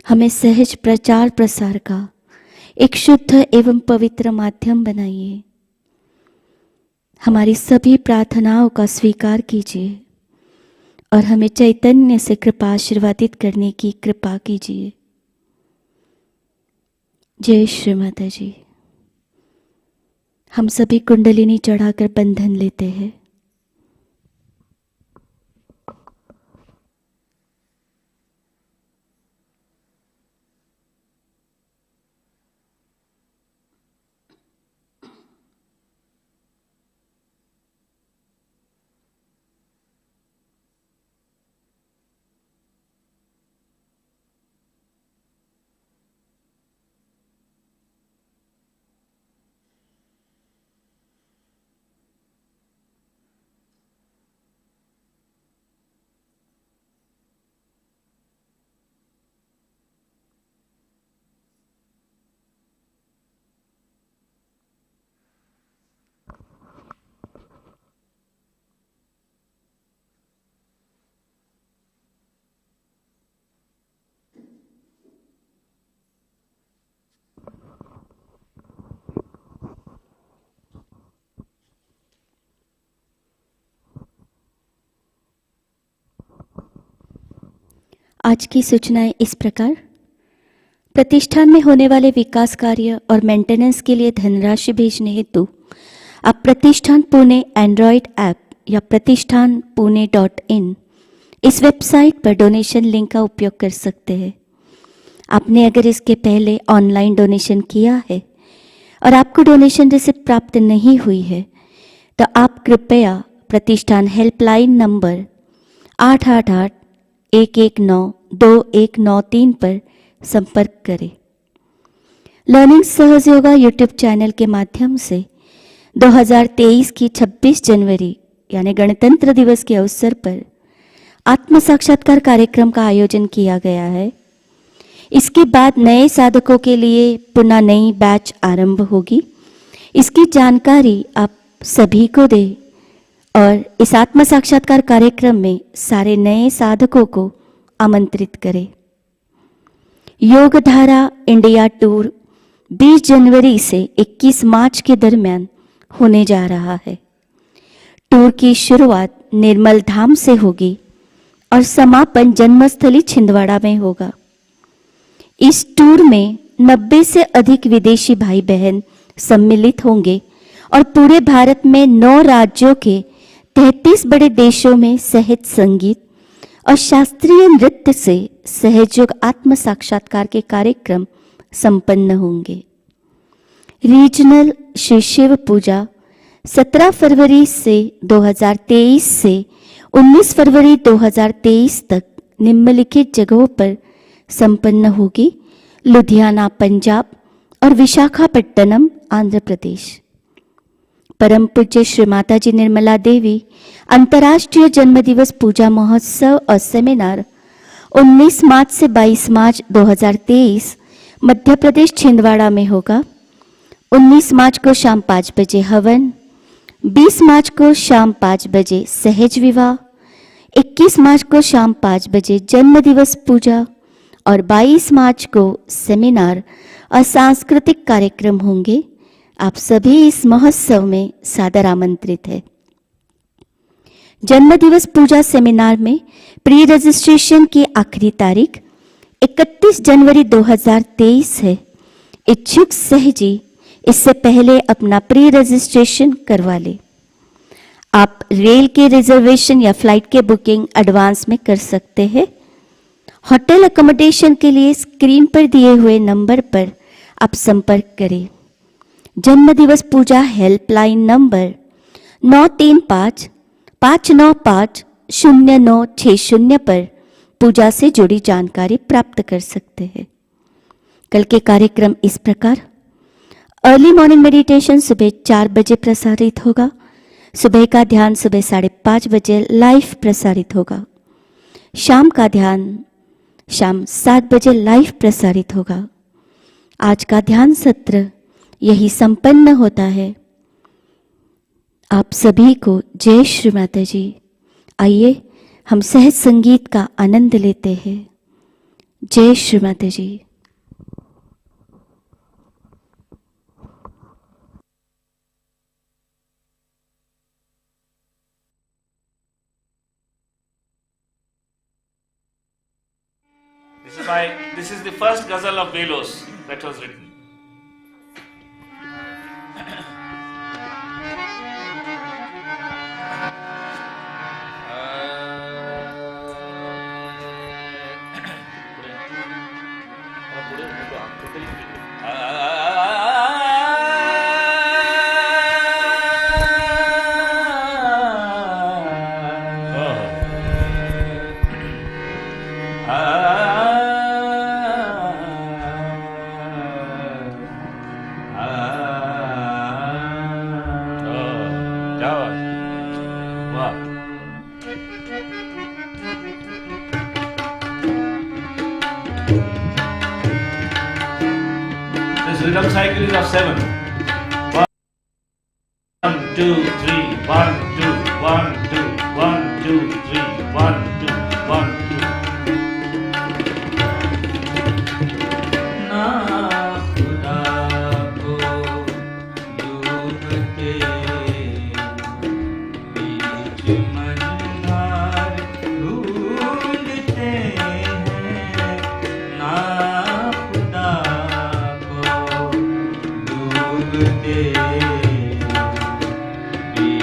हमें सहज प्रचार प्रसार का एक शुद्ध एवं पवित्र माध्यम बनाइए। हमारी सभी प्रार्थनाओं का स्वीकार कीजिए और हमें चैतन्य से कृपा आशीर्वादित करने की कृपा कीजिए। जय श्री माता जी। हम सभी कुंडलिनी चढ़ाकर बंधन लेते हैं। आज की सूचनाएं इस प्रकार। प्रतिष्ठान में होने वाले विकास कार्य और मेंटेनेंस के लिए धनराशि भेजने हेतु आप प्रतिष्ठान पुणे एंड्रॉयड ऐप या प्रतिष्ठान पुणे.in इस वेबसाइट पर डोनेशन लिंक का उपयोग कर सकते हैं। आपने अगर इसके पहले ऑनलाइन डोनेशन किया है और आपको डोनेशन रिसिप्ट प्राप्त नहीं हुई है तो आप कृपया प्रतिष्ठान हेल्पलाइन नंबर 888 1192193 पर संपर्क करें। लर्निंग सहज योगा यूट्यूब चैनल के माध्यम से 2023 की 26 जनवरी यानी गणतंत्र दिवस के अवसर पर आत्म साक्षात्कार कार्यक्रम का आयोजन किया गया है। इसके बाद नए साधकों के लिए पुनः नई बैच आरंभ होगी। इसकी जानकारी आप सभी को दें और इस आत्म साक्षात्कार कार्यक्रम में सारे नए साधकों को आमंत्रित करें। योग धारा इंडिया टूर 20 जनवरी से 21 मार्च के दरमियान होने जा रहा है। टूर की शुरुआत निर्मल धाम से होगी और समापन जन्मस्थली छिंदवाड़ा में होगा। इस टूर में 90 से अधिक विदेशी भाई बहन सम्मिलित होंगे और पूरे भारत में 9 राज्यों के 33 बड़े देशों में सहज संगीत और शास्त्रीय नृत्य से सहयोग आत्म साक्षात्कार के कार्यक्रम संपन्न होंगे। रीजनल श्री शिव पूजा 17 फरवरी से 2023 से 19 फरवरी 2023 तक निम्नलिखित जगहों पर संपन्न होगी: लुधियाना पंजाब और विशाखापट्टनम आंध्र प्रदेश। परम पूज्य श्री माताजी निर्मला देवी अंतर्राष्ट्रीय जन्मदिवस पूजा महोत्सव और सेमिनार 19 मार्च से 22 मार्च 2023 मध्य प्रदेश छिंदवाड़ा में होगा। 19 मार्च को शाम 5 बजे हवन, 20 मार्च को शाम 5 बजे सहज विवाह, 21 मार्च को शाम 5 बजे जन्म दिवस पूजा और 22 मार्च को सेमिनार और सांस्कृतिक कार्यक्रम होंगे। आप सभी इस महोत्सव में सादर आमंत्रित है। जन्म दिवस पूजा सेमिनार में प्री रजिस्ट्रेशन की आखिरी तारीख 31 जनवरी 2023 है। इच्छुक सहजी इससे पहले अपना प्री रजिस्ट्रेशन करवा ले। आप रेल के रिजर्वेशन या फ्लाइट के बुकिंग एडवांस में कर सकते हैं। होटल अकोमोडेशन के लिए स्क्रीन पर दिए हुए नंबर पर आप संपर्क करें। जन्म दिवस पूजा हेल्पलाइन नंबर 9355950960 पर पूजा से जुड़ी जानकारी प्राप्त कर सकते हैं। कल के कार्यक्रम इस प्रकार: अर्ली मॉर्निंग मेडिटेशन सुबह 4 बजे प्रसारित होगा। सुबह का ध्यान सुबह 5:30 बजे लाइव प्रसारित होगा। शाम का ध्यान शाम 7 बजे लाइव प्रसारित होगा। आज का ध्यान सत्र यही संपन्न होता है। आप सभी को जय श्री माता जी। आइए हम सहज संगीत का आनंद लेते हैं। जय श्री माता जी। This is the first ghazal of Belos that was written. Rhythm cycle is of 7. 1, 2, 3, 1, 2, 1, 2, 1, 2, 3, 1, 2, 1, 2. ना खुदा को ढूंढते बीच मंझार ढूंढते हैं। ना खुदा ढूंढते बीच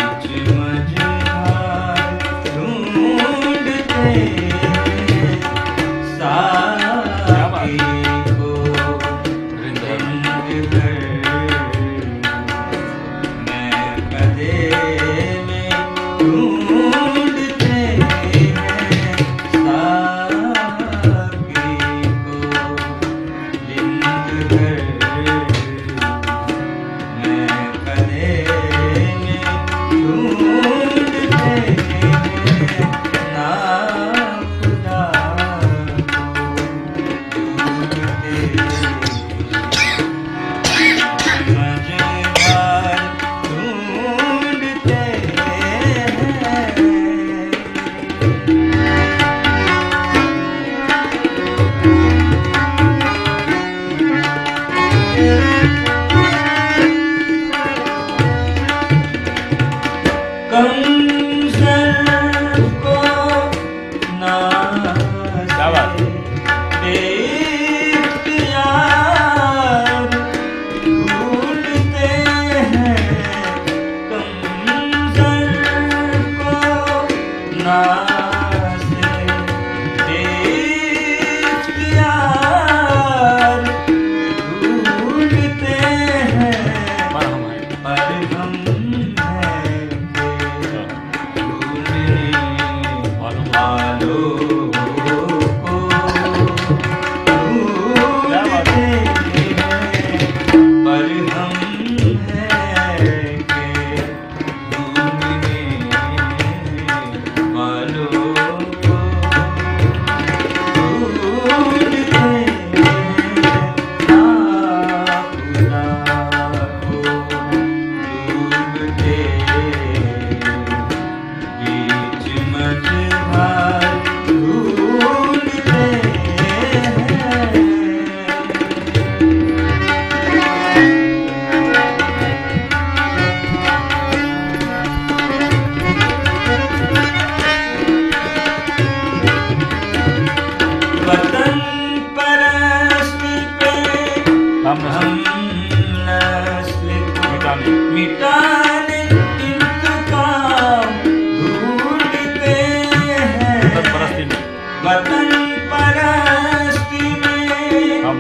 परस्ती में हम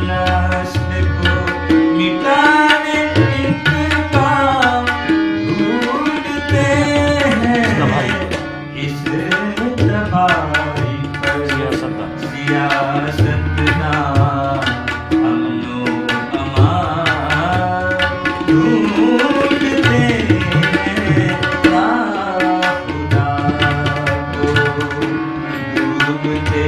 नस्ल को मिटाने इनका ढूंढते हैं। इस दवाई पर सियासत ना अमनो अमान ढूंढते हैं। ना खुदा को डूबते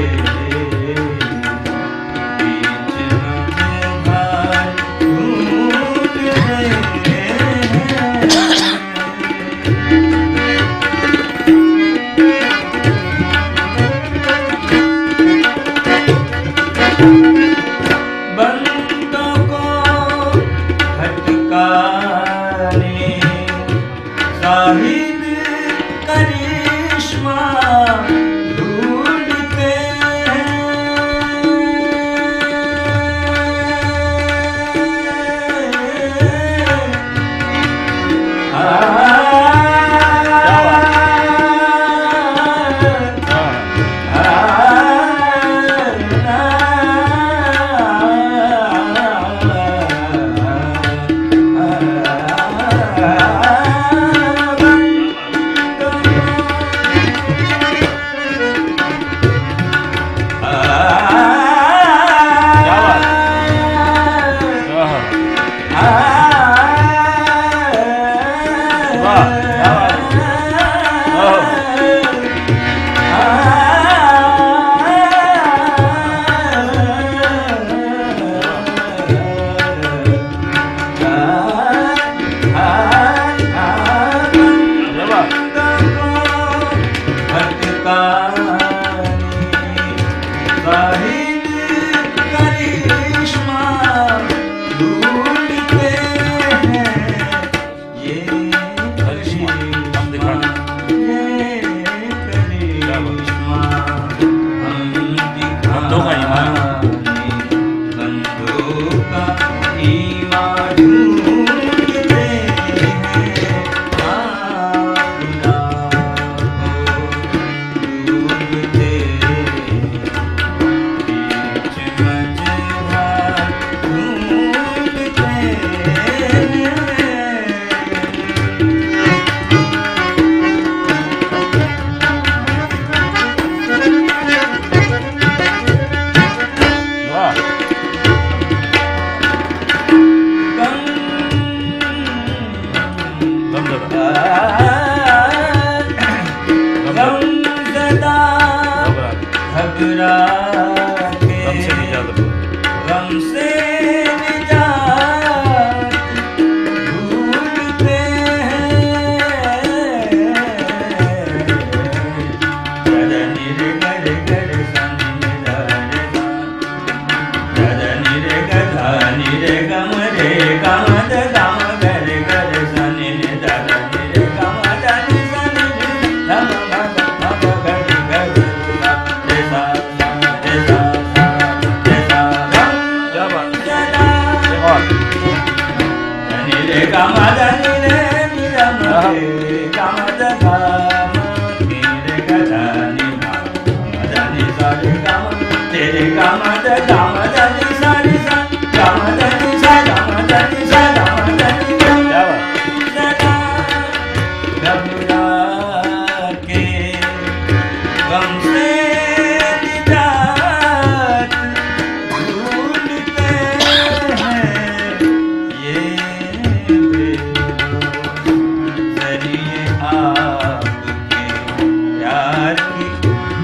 बीच मझधार ढूंढते हैं। बंदों को भटकाने साहिब करिश्मा ढूंढते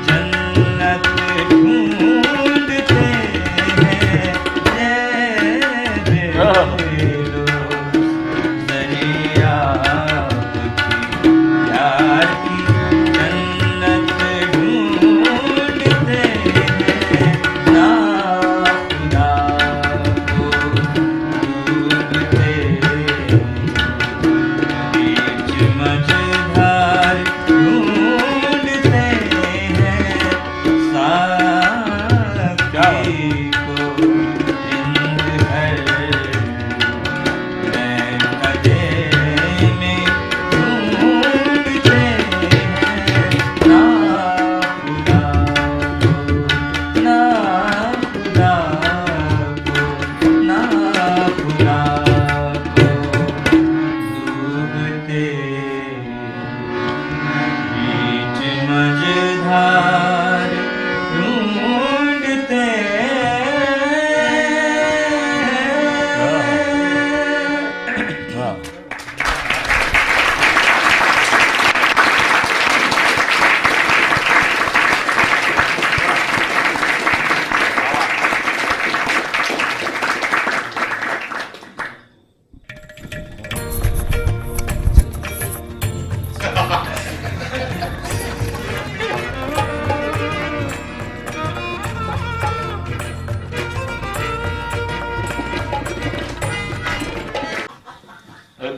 जन्नत ढूंढते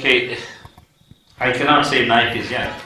Okay, I cannot say night is yet.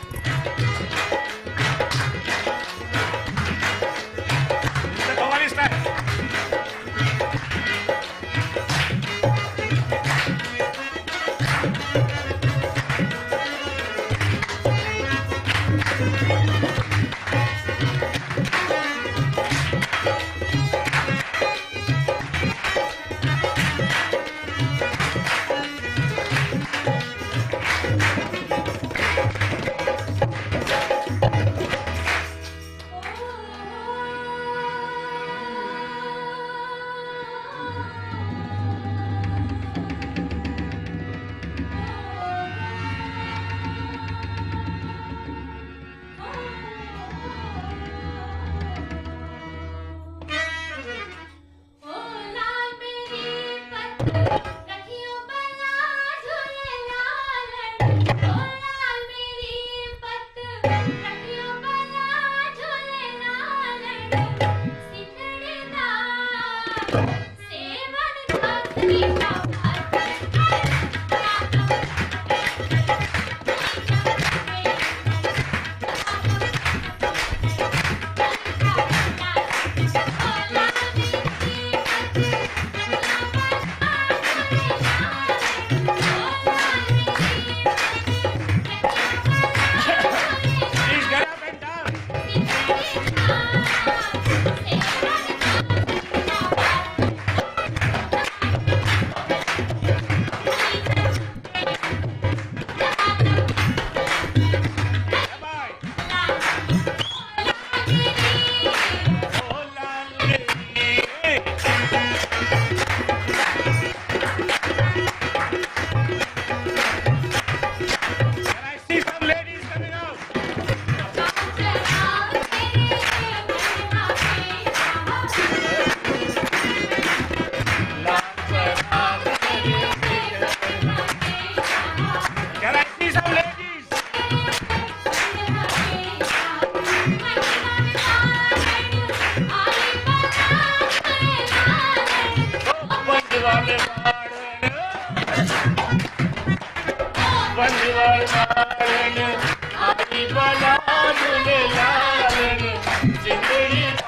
जिंदगी